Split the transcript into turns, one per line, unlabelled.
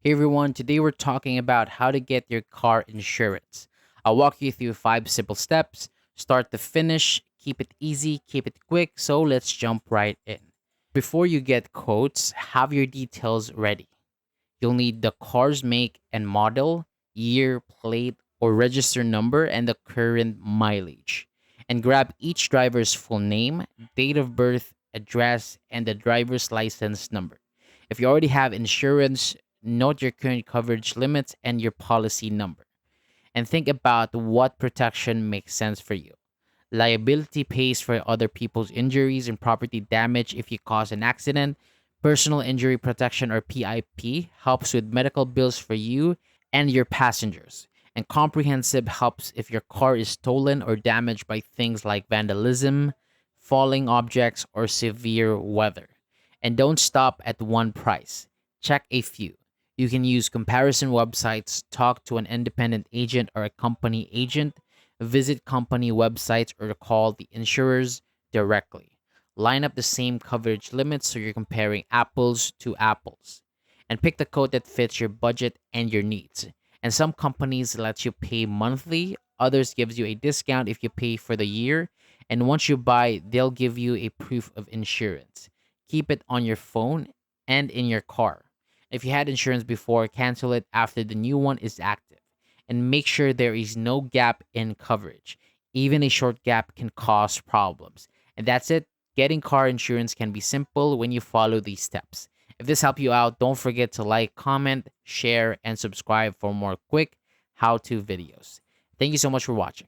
Hey everyone, today we're talking about how to get your car insurance. I'll walk you through 5 simple steps, start to finish, keep it easy, keep it quick, so let's jump right in. Before you get quotes, have your details ready. You'll need the car's make and model, year, plate, or register number, and the current mileage. And grab each driver's full name, date of birth, address, and the driver's license number. If you already have insurance, note your current coverage limits and your policy number. And think about what protection makes sense for you. Liability pays for other people's injuries and property damage if you cause an accident. Personal injury protection or PIP helps with medical bills for you and your passengers. And comprehensive helps if your car is stolen or damaged by things like vandalism, falling objects, or severe weather. And don't stop at one price. Check a few. You can use comparison websites, talk to an independent agent or a company agent, visit company websites, or call the insurers directly. Line up the same coverage limits so you're comparing apples to apples. And pick the code that fits your budget and your needs. And some companies let you pay monthly, others gives you a discount if you pay for the year, and once you buy, they'll give you a proof of insurance. Keep it on your phone and in your car. If you had insurance before, cancel it after the new one is active and make sure there is no gap in coverage. Even a short gap can cause problems. And that's it. Getting car insurance can be simple when you follow these steps. If this helped you out, don't forget to like, comment, share, and subscribe for more quick how to videos. Thank you so much for watching.